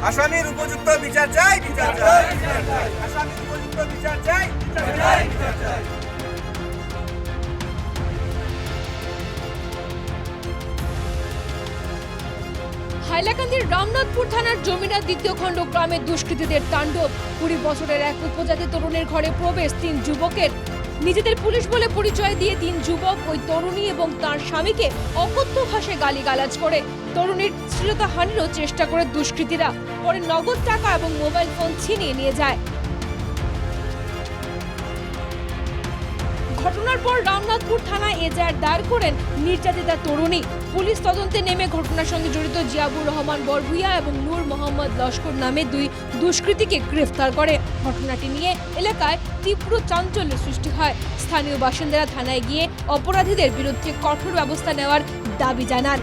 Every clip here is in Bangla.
আসামির উপযুক্ত বিচার চাই, বিচার চাই, আসামির উপযুক্ত বিচার চাই, বিচার চাই, বিচার চাই। হাইলাকান্দির রামনাথপুর থানার জমিনার দ্বিতীয় খণ্ড গ্রামে দুষ্কৃতীদের তাণ্ডব। 20 বছরের এক উপজাতি তরুণের ঘরে প্রবেশ 3 যুবকের। নিজেদের পুলিশ বলে পরিচয় দিয়ে 3 যুবক ওই তরুণী এবং তার স্বামীকে অকথ্য ভাষায় গালিগালাজ করে তরুণীর শ্লীলতাহানিরও চেষ্টা করে দুষ্কৃতীরা। পরে নগদ টাকা এবং মোবাইল ফোন ছিনিয়ে নিয়ে যায়। ঘটনার পর রামনাথপুর থানায় এজাহার দায়ের করেন নির্যাতিতা তরুণী। পুলিশ তদন্তে নেমে ঘটনার সঙ্গে জড়িত জিয়াবুর রহমান বরভুইয়া এবং নূর মোহাম্মদ লস্কর নামে 2 দুষ্কৃতীকে গ্রেফতার করে। ঘটনাটি নিয়ে এলাকায় তীব্র চাঞ্চল্যের সৃষ্টি হয়। স্থানীয় বাসিন্দারা থানায় গিয়ে অপরাধীদের বিরুদ্ধে কঠোর ব্যবস্থা নেওয়ার দাবি জানান।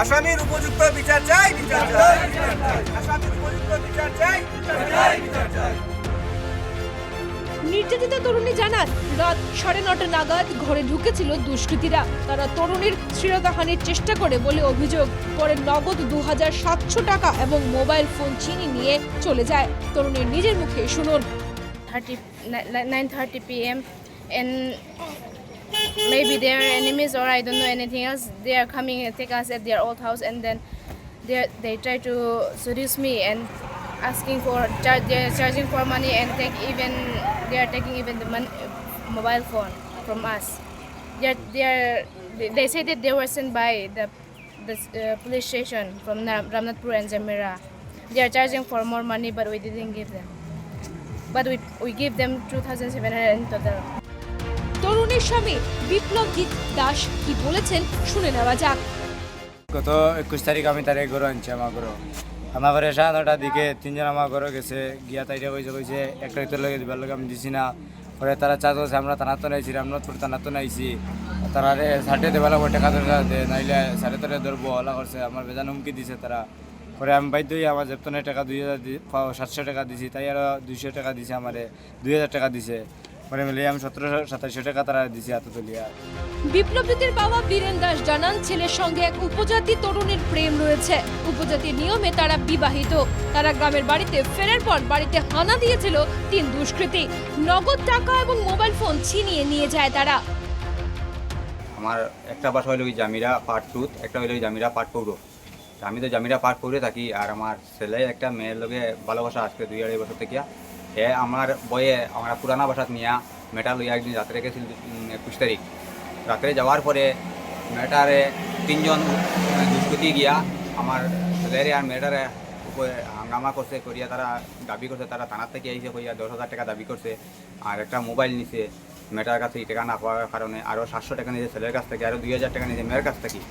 আসামির উপযুক্ত বিচার চাই, বিচার চাই, আসামির উপযুক্ত বিচার চাই, বিচার চাই, বিচার চাই। নির্যাতিতা তরুণী জানান, রাত 9:30 নাগাদ ঘরে ঢুকেছিল দুষ্কৃতীরা। তারা তরুণীর শ্লীলতাহানির চেষ্টা করে বলে অভিযোগ। পরে নগদ 2700 টাকা এবং মোবাইল ফোন ছিনিয়ে নিয়ে চলে যায়। তরুণীর নিজের মুখে শুনুন। 9:30 p.m. and maybe they are enemies or I don't know anything else. They are coming and take us at their old house, and then they try to seduce me and asking for they're charging for money and they are taking even the mobile phone from us. They say that they were sent by the police station from Ramnathpur and Jamira. They are charging for more money, but we didn't give them. But we gave them 2,700 in total. তরুণীর স্বামী বিপ্লবজিৎ দাস কি বলেছেন শুনে নেওয়া যাক। গত 21 তারিখ আমি তার ঘরে আনছি আমার ঘরে। আমার ঘরে 9:30টার দিকে 3 জন আমার ঘরে গেছে গিয়া তাইটা কইছে একটা ভিতর লগে দিবার লগে আমি দিছি না। পরে তারা চার্জ করছে আমরা থানা তো নাইছি, রামনাথপুর থানা তো নাইছি। তারা সাড়ে দেবার লগে টাকা দরকার দে নাইলে 3:30 ধরবো হলা করছে, আমার বেজান হুমকি দিছে তারা। পরে আমি বাধ্য হয়ে আমার জেপ্তনের টাকা 700 টাকা দিছি, তাই আরো 200 টাকা দিছে, আমারে 2000 টাকা দিছে। পরে মিলিয়ে আমি 1700-2700 টাকা তারা দিছি হাতে তুলিয়া। বিপ্লবজিতের বাবা বীরেন দাস জানান, ছেলের সঙ্গে এক উপজাতি তরুণীর প্রেম রয়েছে। উপজাতি নিয়মে তারা বিবাহিত। তারা গ্রামের বাড়িতে ফেরার পর বাড়িতে হানা দিয়েছিল 3 দুষ্কৃতী। নগদ টাকা এবং মোবাইল ফোন ছিনিয়ে নিয়ে যায় তারা। আমার একটা বাসা হইল জামিরা পার্ট 2, একটা হইল জামিরা পার্ট 4। আমি তো জামিরা পার্ট 4-এ থাকি। আর আমার ছেলে একটা মেয়ের লগে ভালোবাসা আজকে 2-2.5 বছর থেকে। আমার বয়ে আমরা পুরানা বাসাত নিয়া মেটা লইয়া একদিন রাত্রে গেছিল 21 তারিখ। রাত্রে যাওয়ার পরে মেয়েটারে 3 জন দুষ্কৃতী গিয়া আমার ছেলেরে আর মেয়েটারে হাঙ্গামা করছে, করিয়া তারা দাবি করছে, তারা থানার থেকে আইসে করিয়া 10,000 টাকা দাবি করছে। আর একটা মোবাইল নিছে মেয়েটার কাছে, এই টাকা না পাওয়ার কারণে আরও 700 টাকা নিয়েছে ছেলের কাছ থেকে, আরও 2,000 টাকা নিয়েছে মেয়ের কাছ থেকে।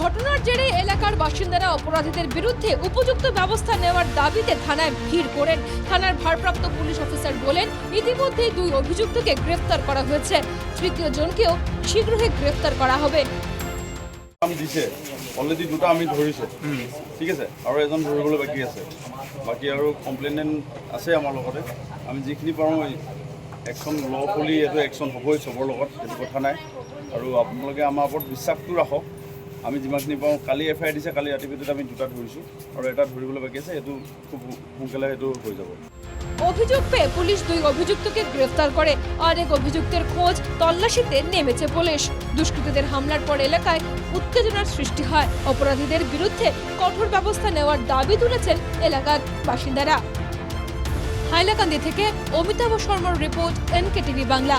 ঘটনার জেরে এলাকার বাসিন্দারা অপরাধীদের বিরুদ্ধে উপযুক্ত ব্যবস্থা নেওয়ার দাবিতে থানায় ভিড় করেন। থানার ভারপ্রাপ্ত পুলিশ অফিসার বলেন, ইতিমধ্যে 2 অভিযুক্তকে গ্রেফতার করা হয়েছে। তৃতীয় জনকেও শীঘ্রই গ্রেফতার করা হবে। দিছে অলরেডি 2টা আমি ধৰিছে, ঠিক আছে, আৰু এজন ধৰিবলৈ বাকী আছে। বাকী আৰু কমপ্লেইনেণ্ট আছে আমাৰ লগতে। আমি যিখিনি পাৰোঁ একশ্যন লফুলি এইটো একশ্যন হ'বই চবৰ লগত, সেইটো কথা নাই। আৰু আপোনালোকে আমাৰ ওপৰত বিশ্বাসটো ৰাখক। আমি যিমানখিনি পাৰোঁ, কালি FIR দিছে, কালি ৰাতিৰ ভিতৰত আমি 2টা ধৰিছোঁ আৰু এটা ধৰিবলৈ বাকী আছে। এইটো খুব সোনকালে এইটো হৈ যাব। অভিযোগ পেয়ে পুলিশ 2 অভিযুক্তকে গ্রেফতার করে। আরেক অভিযুক্তের খোঁজ তল্লাশিতে নেমেছে পুলিশ। দুষ্কৃতীদের হামলার পর এলাকায় উত্তেজনার সৃষ্টি হয়। অপরাধীদের বিরুদ্ধে কঠোর ব্যবস্থা নেওয়ার দাবি তুলেছেন এলাকার বাসিন্দারা। হাইলাকান্দি থেকে অমিতাভ শর্মার রিপোর্ট, NKTV বাংলা।